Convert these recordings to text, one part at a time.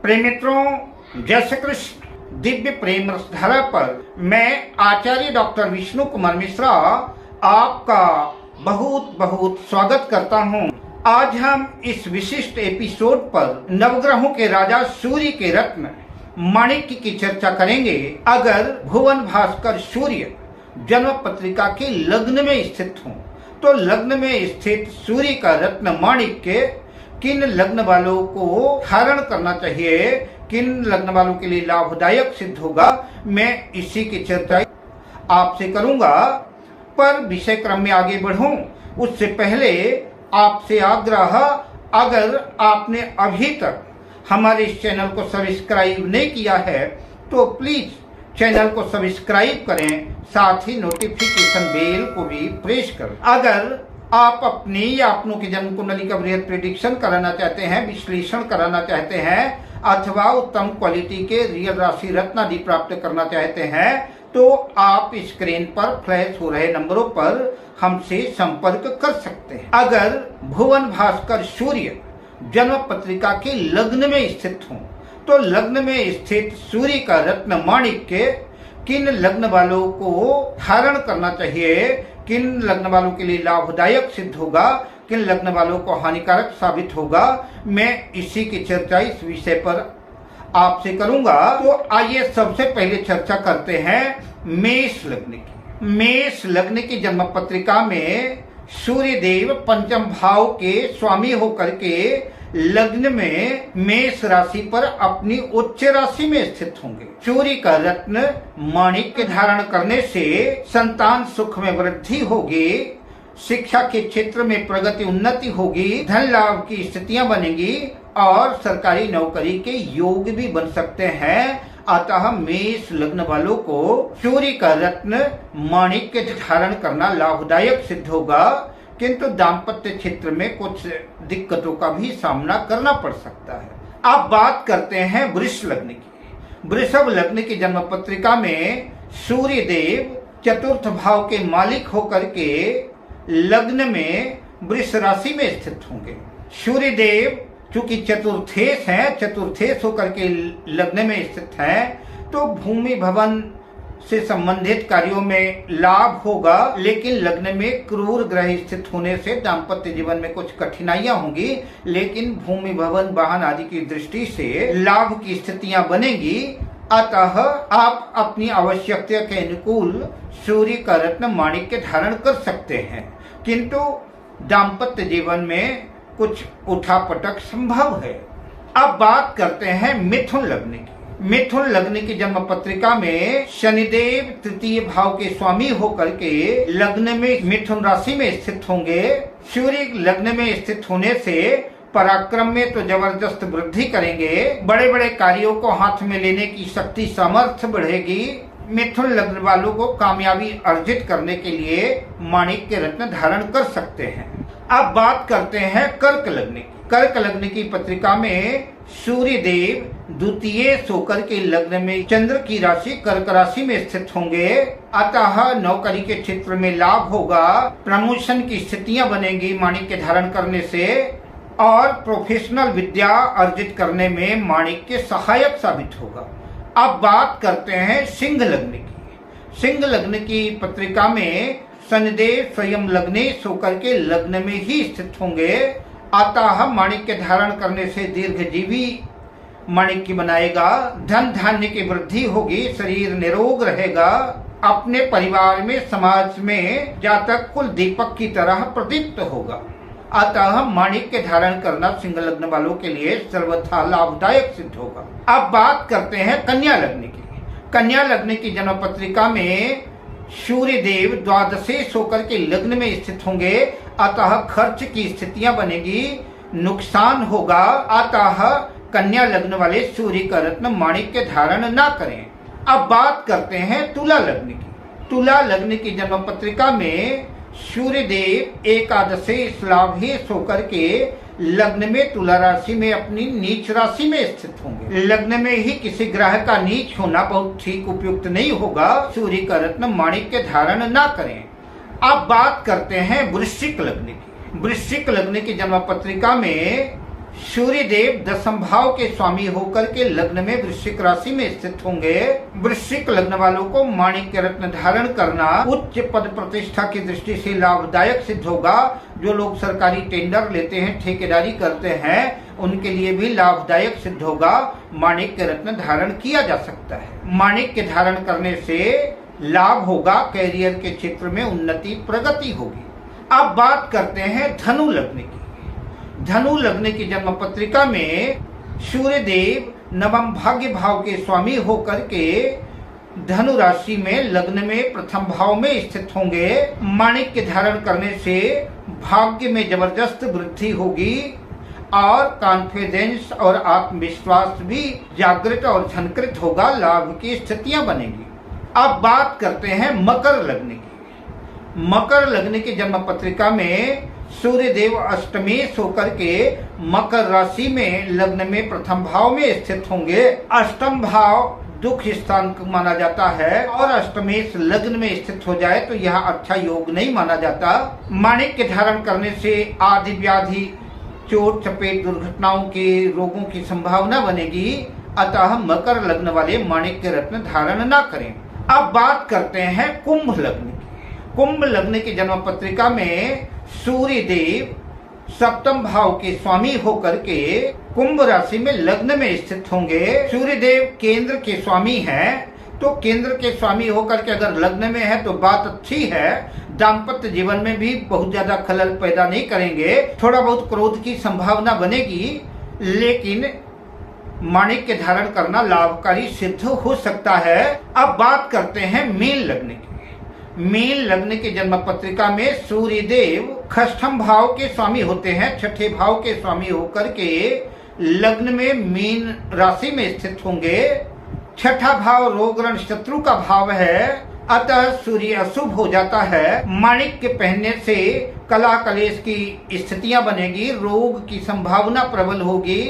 प्रेम मित्रों, जय श्री कृष्ण। दिव्य प्रेम रसधारा पर मैं आचार्य डॉक्टर विष्णु कुमार मिश्रा आपका बहुत बहुत स्वागत करता हूं। आज हम इस विशिष्ट एपिसोड पर नवग्रहों के राजा सूर्य के रत्न माणिक्य की चर्चा करेंगे। अगर भुवन भास्कर सूर्य जन्म पत्रिका के लग्न में स्थित हो तो लग्न में स्थित सूर्य का रत्न माणिक्य किन लग्न वालों को धारण करना चाहिए, किन लग्न वालों के लिए लाभदायक सिद्ध होगा, मैं इसी की चर्चा आपसे करूंगा। पर विषय क्रम में आगे बढ़ूं उससे पहले आपसे आग्रह, अगर आपने अभी तक हमारे इस चैनल को सब्सक्राइब नहीं किया है तो प्लीज चैनल को सब्सक्राइब करें, साथ ही नोटिफिकेशन बेल को भी प्रेस करें। अगर आप अपनी या अपनों की जन्म कुंडली का बृहद प्रेडिक्शन कराना चाहते हैं, विश्लेषण कराना चाहते हैं अथवा उत्तम क्वालिटी के रियल राशि रत्न आदि प्राप्त करना चाहते हैं तो आप स्क्रीन पर फ्लैश हो रहे नंबरों पर हमसे संपर्क कर सकते हैं। अगर भुवन भास्कर सूर्य जन्म पत्रिका के लग्न में स्थित हो तो लग्न में स्थित सूर्य का रत्न माणिक्य किन लग्न वालों को धारण करना चाहिए, किन लग्न वालों के लिए लाभदायक सिद्ध होगा, किन लग्न वालों को हानिकारक साबित होगा, मैं इसी की चर्चा इस विषय पर आपसे करूंगा। तो आइए सबसे पहले चर्चा करते हैं मेष लग्न की। मेष लग्न की जन्म पत्रिका में सूर्य देव पंचम भाव के स्वामी होकर के लग्न में मेष राशि पर अपनी उच्च राशि में स्थित होंगे। सूर्य का रत्न माणिक्य धारण करने से संतान सुख में वृद्धि होगी, शिक्षा के क्षेत्र में प्रगति उन्नति होगी, धन लाभ की स्थितियां बनेंगी और सरकारी नौकरी के योग भी बन सकते हैं। अतः मेष लग्न वालों को सूर्य का रत्न माणिक्य धारण करना लाभदायक सिद्ध होगा, किंतु दाम्पत्य क्षेत्र में कुछ दिक्कतों का भी सामना करना पड़ सकता है। अब बात करते हैं वृष लग्न की। वृषभ लग्न की जन्म पत्रिका में सूर्य देव चतुर्थ भाव के मालिक होकर के लग्न में वृष राशि में स्थित होंगे। सूर्य देव चूंकि चतुर्थेश हैं, चतुर्थेश होकर के लग्न में स्थित हैं, तो भूमि भवन से संबंधित कार्यों में लाभ होगा, लेकिन लग्न में क्रूर ग्रह स्थित होने से दाम्पत्य जीवन में कुछ कठिनाइयां होंगी, लेकिन भूमि भवन वाहन आदि की दृष्टि से लाभ की स्थितियां बनेगी। अतः आप अपनी आवश्यकता के अनुकूल सूर्य का रत्न माणिक्य धारण कर सकते हैं, किंतु दाम्पत्य जीवन में कुछ उठापटक संभव है। अब बात करते हैं मिथुन लग्न की। मिथुन लग्न की जन्म पत्रिका में शनिदेव तृतीय भाव के स्वामी होकर के लग्न में मिथुन राशि में स्थित होंगे। सूर्य लग्न में स्थित होने से पराक्रम में तो जबरदस्त वृद्धि करेंगे, बड़े बड़े कार्यों को हाथ में लेने की शक्ति सामर्थ्य बढ़ेगी। मिथुन लग्न वालों को कामयाबी अर्जित करने के लिए माणिक्य रत्न धारण कर सकते हैं। अब बात करते हैं कर्क लग्न की। कर्क लग्न की पत्रिका में सूर्य देव द्वितीय होकर के लग्न में चंद्र की राशि कर्क राशि में स्थित होंगे। अतः नौकरी के क्षेत्र में लाभ होगा, प्रमोशन की स्थितियां बनेंगी माणिक्य धारण करने से, और प्रोफेशनल विद्या अर्जित करने में माणिक्य सहायक साबित होगा। अब बात करते हैं सिंह लग्न की। सिंह लग्न की पत्रिका में शनिदेव स्वयं लग्नेश होकर के लग्न में ही स्थित होंगे। अतः माणिक्य धारण करने से दीर्घजीवी माणिक्य बनाएगा, धन धान्य की वृद्धि होगी, शरीर निरोग रहेगा, अपने परिवार में समाज में जातक कुल दीपक की तरह प्रदीप्त होगा। अतः माणिक्य धारण करना सिंह लग्न वालों के लिए सर्वथा लाभदायक सिद्ध होगा। अब बात करते हैं कन्या लग्न की। कन्या लग्न की जन्म पत्रिका में सूर्य देव द्वादशेश होकर के लग्न में स्थित होंगे। अतः खर्च की स्थितियां बनेगी, नुकसान होगा। अतः कन्या लग्न वाले सूर्य का रत्न माणिक्य धारण न करें। अब बात करते हैं तुला लग्न की। तुला लग्न की जन्म पत्रिका में सूर्य देव एकादशेश लाभेश होकर के लग्न में तुला राशि में अपनी नीच राशि में स्थित होंगे। लग्न में ही किसी ग्रह का नीच होना बहुत ठीक उपयुक्त नहीं होगा। सूर्य का रत्न माणिक्य धारण न करें। अब बात करते हैं वृश्चिक लग्न की। वृश्चिक लग्न की जन्म पत्रिका में सूर्य देव दशम भाव के स्वामी होकर के लग्न में वृश्चिक राशि में स्थित होंगे। वृश्चिक लग्न वालों को माणिक्य रत्न धारण करना उच्च पद प्रतिष्ठा की दृष्टि से लाभदायक सिद्ध होगा। जो लोग सरकारी टेंडर लेते हैं, ठेकेदारी करते हैं, उनके लिए भी लाभदायक सिद्ध होगा। माणिक्य रत्न धारण किया जा सकता है। माणिक्य धारण करने से लाभ होगा, कैरियर के क्षेत्र में उन्नति प्रगति होगी। अब बात करते हैं धनु लग्न की। धनु लग्न की जन्म पत्रिका में सूर्य देव नवम भाग्य भाव के स्वामी होकर के धनु राशि में लग्न में प्रथम भाव में स्थित होंगे। माणिक्य धारण करने से भाग्य में जबरदस्त वृद्धि होगी और कॉन्फिडेंस और आत्मविश्वास भी जागृत और झनकृत होगा। लाभ की स्थितियां बनेगी। अब बात करते हैं मकर लग्न की। मकर लग्न की जन्म पत्रिका में सूर्य देव अष्टमेश होकर के मकर राशि में लग्न में प्रथम भाव में स्थित होंगे। अष्टम भाव दुख स्थान माना जाता है और अष्टमेश लग्न में स्थित हो जाए तो यह अच्छा योग नहीं माना जाता। माणिक्य धारण करने से आदि व्याधि, चोट चपेट, दुर्घटनाओं के रोगों की संभावना बनेगी। अतः मकर लग्न वाले माणिक्य रत्न धारण न करें। अब बात करते हैं कुंभ लग्न की। कुंभ लग्न की जन्म पत्रिका में सूर्य देव सप्तम भाव के स्वामी होकर के कुंभ राशि में लग्न में स्थित होंगे। सूर्य देव केंद्र के स्वामी हैं, तो केंद्र के स्वामी होकर के अगर लग्न में है तो बात अच्छी है। दाम्पत्य जीवन में भी बहुत ज्यादा खलल पैदा नहीं करेंगे। थोड़ा बहुत क्रोध की संभावना बनेगी, लेकिन माणिक्य धारण करना लाभकारी सिद्ध हो सकता है। अब बात करते हैं मीन लग्न की। मीन लग्न की जन्म पत्रिका में सूर्य देव षष्ठम भाव के स्वामी होते हैं। छठे भाव के स्वामी होकर के लग्न में मीन राशि में स्थित होंगे। छठा भाव रोग ऋण शत्रु का भाव है, अतः सूर्य अशुभ हो जाता है। माणिक्य पहनने से कला कलेश की स्थितियां बनेगी। रोग की संभावना प्रबल होगी।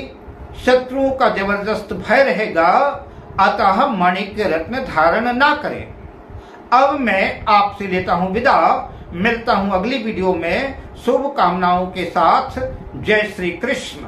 शत्रुओं का जबरदस्त भय रहेगा, अतः माणिक्य रत्न धारण ना करें। अब मैं आपसे लेता हूं विदा। मिलता हूं अगली वीडियो में शुभकामनाओं के साथ। जय श्री कृष्ण।